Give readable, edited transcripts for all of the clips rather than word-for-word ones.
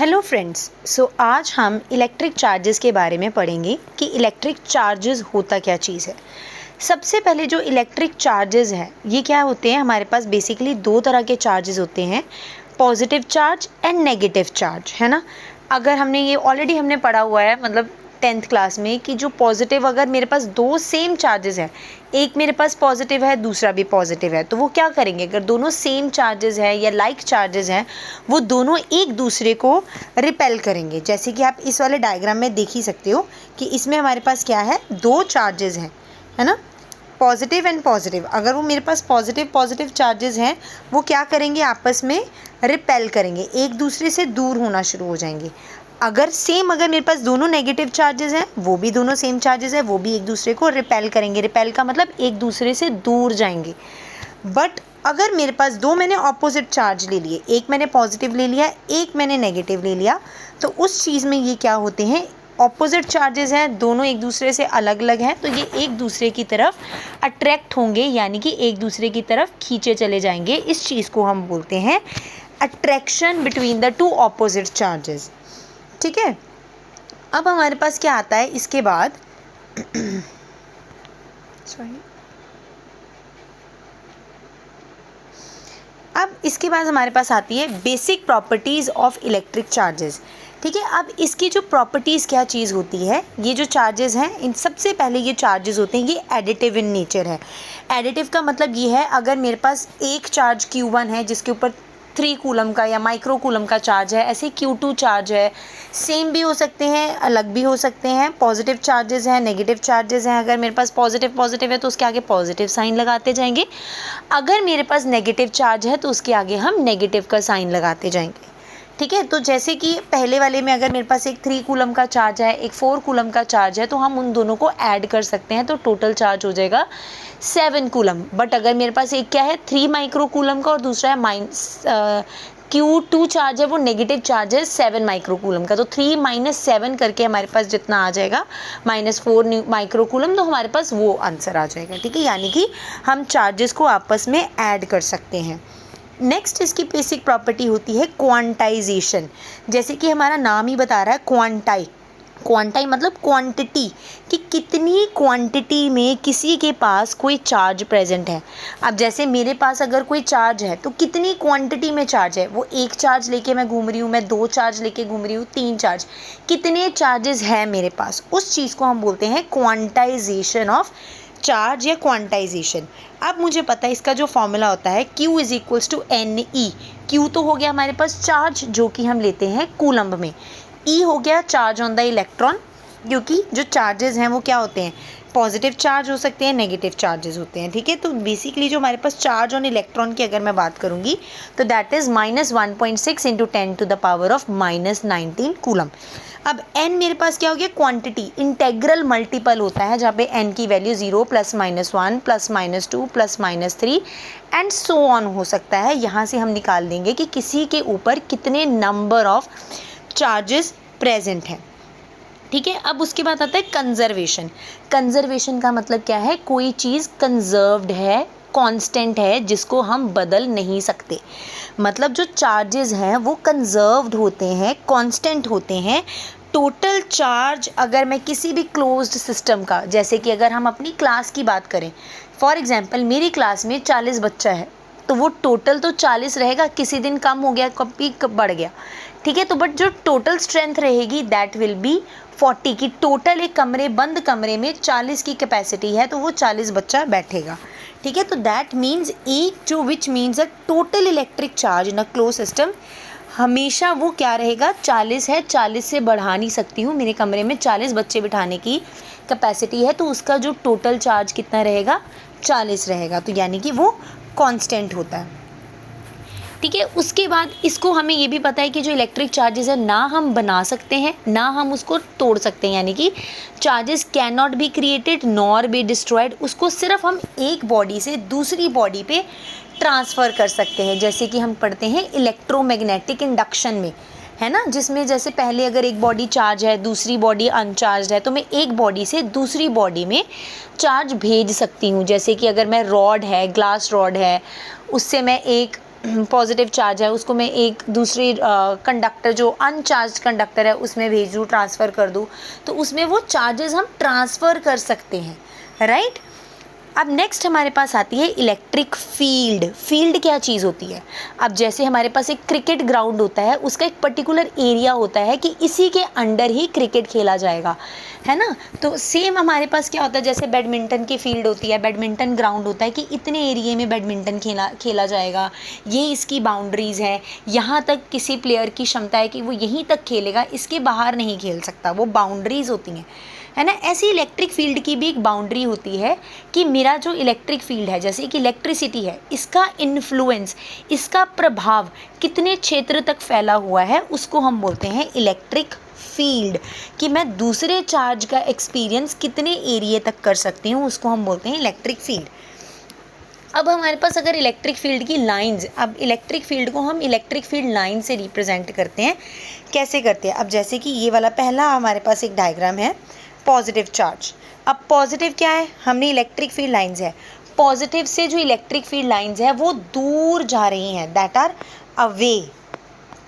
Hello friends, आज हम electric charges के बारे में पढ़ेंगे कि इलेक्ट्रिक चार्जेस होता क्या चीज़ है। सबसे पहले जो इलेक्ट्रिक चार्जेस है ये क्या होते हैं, हमारे पास बेसिकली दो तरह के चार्जेस होते हैं, positive charge and negative charge, है ना। अगर हमने ये ऑलरेडी हमने पढ़ा हुआ है, मतलब 10th क्लास में, कि जो पॉजिटिव, अगर मेरे पास दो सेम चार्जेस हैं, एक मेरे पास पॉजिटिव है दूसरा भी पॉजिटिव है, तो वो क्या करेंगे, अगर दोनों सेम चार्जेस है या लाइक चार्जेस हैं, वो दोनों एक दूसरे को रिपेल करेंगे। जैसे कि आप इस वाले डायग्राम में देख ही सकते हो कि इसमें हमारे पास क्या है, दो चार्जेस हैं, है ना, पॉजिटिव एंड पॉजिटिव। अगर वो मेरे पास पॉजिटिव चार्जेस हैं, वो क्या करेंगे, आपस में रिपेल करेंगे, एक दूसरे से दूर होना शुरू हो जाएंगे। अगर मेरे पास दोनों नेगेटिव चार्जेस हैं, वो भी दोनों सेम चार्जेस हैं, वो भी एक दूसरे को रिपेल करेंगे। रिपेल का मतलब एक दूसरे से दूर जाएंगे। बट अगर मेरे पास दो मैंने ऑपोजिट चार्ज ले लिए, एक मैंने पॉजिटिव ले लिया, एक मैंने नेगेटिव ले लिया, तो उस चीज़ में ये क्या होते हैं, ऑपोजिट चार्जेस हैं, दोनों एक दूसरे से अलग अलग हैं, तो ये एक दूसरे की तरफ अट्रैक्ट होंगे, यानी कि एक दूसरे की तरफ खींचे चले जाएंगे। इस चीज़ को हम बोलते हैं attraction between the two opposite charges. ठीक है। अब हमारे पास क्या आता है इसके बाद अब इसके बाद हमारे पास आती है basic properties of electric charges. ठीक है। अब इसकी जो प्रॉपर्टीज़ क्या चीज़ होती है, ये जो चार्जेस हैं, इन सबसे पहले ये चार्जेस होते हैं, ये एडिटिव इन नेचर है। एडिटिव का मतलब ये है, अगर मेरे पास एक चार्ज Q1 है जिसके ऊपर 3 कूलम का या माइक्रो कूलम का चार्ज है, ऐसे Q2 चार्ज है, सेम भी हो सकते हैं, अलग भी हो सकते हैं। पॉजिटिव चार्जेस हैं, नेगेटिव चार्जेस हैं। अगर मेरे पास पॉजिटिव है तो उसके आगे पॉजिटिव साइन लगाते जाएंगे, अगर मेरे पास नेगेटिव चार्ज है तो उसके आगे हम नेगेटिव का साइन लगाते जाएंगे। ठीक है। तो जैसे कि पहले वाले में अगर मेरे पास एक 3 कूलम का चार्ज है, एक 4 कूलम का चार्ज है, तो हम उन दोनों को ऐड कर सकते हैं, तो टोटल चार्ज हो जाएगा 7 कूलम। बट अगर मेरे पास एक क्या है, 3 माइक्रो कूलम का, और दूसरा है Q2 चार्ज है, वो नेगेटिव चार्ज है 7 माइक्रो कूलम का, तो 3 - 7 करके हमारे पास जितना आ जाएगा -4 माइक्रो कूलम, तो हमारे पास वो आंसर आ जाएगा। ठीक है। यानी कि हम चार्जेस को आपस में ऐड कर सकते हैं। नेक्स्ट इसकी बेसिक प्रॉपर्टी होती है क्वांटाइजेशन। जैसे कि हमारा नाम ही बता रहा है, क्वांटाई मतलब क्वांटिटी, कि कितनी क्वांटिटी में किसी के पास कोई चार्ज प्रेजेंट है। अब जैसे मेरे पास अगर कोई चार्ज है तो कितनी क्वांटिटी में चार्ज है, वो एक चार्ज लेके मैं घूम रही हूँ, मैं 2 चार्ज लेके घूम रही हूँ, 3 चार्ज, कितने चार्जेस हैं मेरे पास, उस चीज़ को हम बोलते हैं क्वांटाइजेशन ऑफ चार्ज या क्वांटाइजेशन। अब मुझे पता है इसका जो फॉर्मूला होता है Q = NE। Q तो हो गया हमारे पास चार्ज जो कि हम लेते हैं कूलम्ब में, E हो गया चार्ज ऑन द इलेक्ट्रॉन, क्योंकि जो चार्जेस हैं वो क्या होते हैं, पॉजिटिव चार्ज हो सकते हैं, नेगेटिव चार्जेस होते हैं। ठीक है। तो बेसिकली जो हमारे पास चार्ज ऑन इलेक्ट्रॉन की अगर मैं बात करूँगी तो दैट इज़ -1.6 × 10⁻⁻19 कूलम। अब n मेरे पास क्या हो गया, क्वांटिटी, इंटेग्रल मल्टीपल होता है जहाँ पे n की वैल्यू 0 +-1 +-2 +-3 एंड सो ऑन हो सकता है। यहाँ से हम निकाल देंगे कि किसी के ऊपर कितने नंबर ऑफ चार्जेस प्रेजेंट हैं। ठीक है। अब उसके बाद आता है कंजर्वेशन। कंजर्वेशन का मतलब क्या है, कोई चीज़ कंजर्व्ड है, कांस्टेंट है, जिसको हम बदल नहीं सकते। मतलब जो चार्जेस हैं वो कंजर्व्ड होते हैं, कांस्टेंट होते हैं। टोटल चार्ज अगर मैं किसी भी क्लोज्ड सिस्टम का, जैसे कि अगर हम अपनी क्लास की बात करें, फॉर एग्जांपल मेरी क्लास में 40 बच्चा है, तो वो टोटल तो 40 रहेगा, किसी दिन कम हो गया, कभी बढ़ गया। ठीक है। तो बट जो टोटल स्ट्रेंथ रहेगी दैट विल बी 40 की। टोटल एक बंद कमरे में 40 की कैपेसिटी है, तो वो 40 बच्चा बैठेगा। ठीक है। तो that means which means a total electric charge in a close system, हमेशा वो क्या रहेगा, 40 है, 40 से बढ़ा नहीं सकती हूँ, मेरे कमरे में 40 बच्चे बिठाने की कैपेसिटी है, तो उसका जो टोटल चार्ज कितना रहेगा, 40 रहेगा। तो यानी कि वो कांस्टेंट होता है। ठीक है। उसके बाद इसको हमें ये भी पता है कि जो इलेक्ट्रिक चार्जेस है, ना हम बना सकते हैं ना हम उसको तोड़ सकते हैं, यानी कि charges can not be created nor be destroyed. उसको सिर्फ हम एक बॉडी से दूसरी बॉडी पे ट्रांसफ़र कर सकते हैं। जैसे कि हम पढ़ते हैं इलेक्ट्रोमैग्नेटिक इंडक्शन में, है ना, जिसमें जैसे पहले अगर एक बॉडी चार्ज है, दूसरी बॉडी अनचार्ज है, तो मैं एक बॉडी से दूसरी बॉडी में चार्ज भेज सकती हूँ। जैसे कि अगर मैं रॉड है, ग्लास रॉड है, उससे मैं एक पॉजिटिव चार्ज है उसको मैं एक दूसरी कंडक्टर जो अनचार्ज कंडक्टर है उसमें भेज दूँ, ट्रांसफ़र कर दूँ, तो उसमें वो चार्जेस हम ट्रांसफ़र कर सकते हैं, राइट। अब नेक्स्ट हमारे पास आती है इलेक्ट्रिक फील्ड। फील्ड क्या चीज़ होती है? अब जैसे हमारे पास एक क्रिकेट ग्राउंड होता है, उसका एक पर्टिकुलर एरिया होता है कि इसी के अंडर ही क्रिकेट खेला जाएगा, है ना। तो सेम हमारे पास क्या होता है, जैसे बैडमिंटन की फील्ड होती है, बैडमिंटन ग्राउंड होता है कि इतने एरिए में बैडमिंटन खेला जाएगा, ये इसकी बाउंड्रीज़ है, यहाँ तक किसी प्लेयर की क्षमता है कि वो यहीं तक खेलेगा, इसके बाहर नहीं खेल सकता, वो बाउंड्रीज़ होती हैं, है ना। ऐसी इलेक्ट्रिक फील्ड की भी एक बाउंड्री होती है कि मेरा जो इलेक्ट्रिक फील्ड है, जैसे कि इलेक्ट्रिसिटी है, इसका इन्फ्लुएंस, इसका प्रभाव कितने क्षेत्र तक फैला हुआ है, उसको हम बोलते हैं इलेक्ट्रिक फील्ड। कि मैं दूसरे चार्ज का एक्सपीरियंस कितने एरिया तक कर सकती हूँ, उसको हम बोलते हैं इलेक्ट्रिक फील्ड। अब हमारे पास अगर इलेक्ट्रिक फील्ड की लाइंस, अब इलेक्ट्रिक फील्ड को हम इलेक्ट्रिक फील्ड लाइन से रिप्रेजेंट करते हैं। कैसे करते हैं? अब जैसे कि ये वाला पहला हमारे पास एक डायग्राम है, पॉजिटिव चार्ज। अब पॉजिटिव क्या है? हमने इलेक्ट्रिक फील्ड लाइंस है, पॉजिटिव से जो इलेक्ट्रिक फील्ड लाइंस है वो दूर जा रही हैं, दैट आर अवे,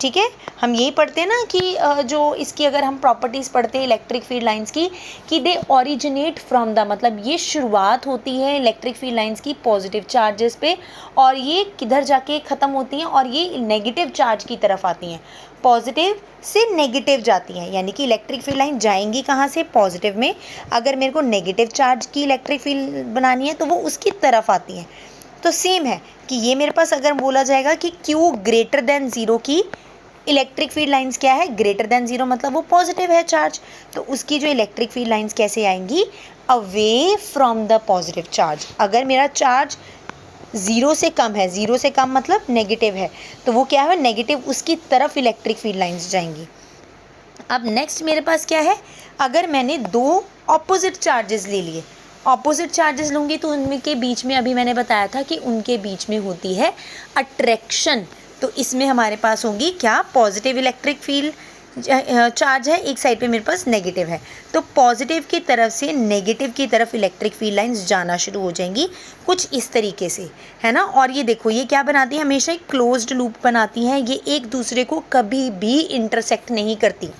ठीक है। हम यही पढ़ते हैं ना कि जो इसकी अगर हम प्रॉपर्टीज़ पढ़ते हैं इलेक्ट्रिक फील्ड लाइंस की, कि दे ओरिजिनेट फ्रॉम द, मतलब ये शुरुआत होती है इलेक्ट्रिक फील्ड लाइंस की पॉजिटिव चार्जेस पे, और ये किधर जाके ख़त्म होती हैं, और ये नेगेटिव चार्ज की तरफ आती हैं, पॉजिटिव से नेगेटिव जाती हैं। यानी कि इलेक्ट्रिक फील्ड लाइन जाएंगी कहाँ से? पॉजिटिव में। अगर मेरे को नेगेटिव चार्ज की इलेक्ट्रिक फील्ड बनानी है तो वो उसकी तरफ आती हैं। तो सेम है कि ये मेरे पास अगर बोला जाएगा कि Q ग्रेटर देन 0 की इलेक्ट्रिक फील्ड लाइंस क्या है? ग्रेटर देन 0, मतलब वो पॉजिटिव है चार्ज, तो उसकी जो इलेक्ट्रिक फील्ड लाइंस कैसे आएंगी? Away from the positive charge. अगर मेरा चार्ज 0 से कम है, 0 से कम मतलब नेगेटिव है, तो वो क्या है? नेगेटिव, उसकी तरफ इलेक्ट्रिक फील्ड लाइंस जाएंगी। अब नेक्स्ट मेरे पास क्या है? अगर मैंने दो ऑपोजिट चार्जेस ले लिए, ऑपोजिट चार्जेस लूँगी तो उनके बीच में, अभी मैंने बताया था कि उनके बीच में होती है अट्रैक्शन। तो इसमें हमारे पास होगी क्या? पॉजिटिव इलेक्ट्रिक फील्ड चार्ज है, एक साइड पे मेरे पास नेगेटिव है, तो पॉजिटिव की तरफ से नेगेटिव की तरफ इलेक्ट्रिक फील्ड लाइंस जाना शुरू हो जाएंगी, कुछ इस तरीके से, है ना। और ये देखो, ये क्या बनाती है? हमेशा एक क्लोज्ड लूप बनाती हैं, ये एक दूसरे को कभी भी इंटरसेक्ट नहीं करती।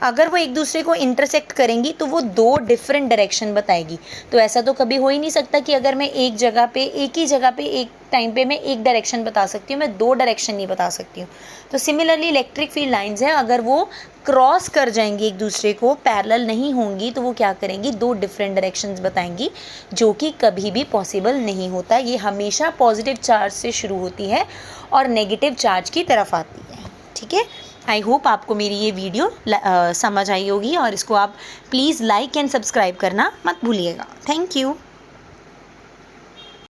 अगर वो एक दूसरे को इंटरसेक्ट करेंगी तो वो दो डिफरेंट डायरेक्शन बताएगी। तो ऐसा तो कभी हो ही नहीं सकता कि अगर मैं एक जगह पे, एक ही जगह पे एक टाइम पे मैं एक डायरेक्शन बता सकती हूँ, मैं दो डायरेक्शन नहीं बता सकती हूँ। तो सिमिलरली इलेक्ट्रिक फील्ड लाइंस है, अगर वो क्रॉस कर जाएंगी एक दूसरे को, पैरेलल नहीं होंगी, तो वो क्या करेंगी? दो डिफरेंट डायरेक्शंस बताएंगी, जो कि कभी भी पॉसिबल नहीं होता। ये हमेशा पॉजिटिव चार्ज से शुरू होती है और नेगेटिव चार्ज की तरफ आती है, ठीक है। आई होप आपको मेरी ये वीडियो समझ आई होगी, और इसको आप प्लीज़ लाइक एंड सब्सक्राइब करना मत भूलिएगा। Thank you.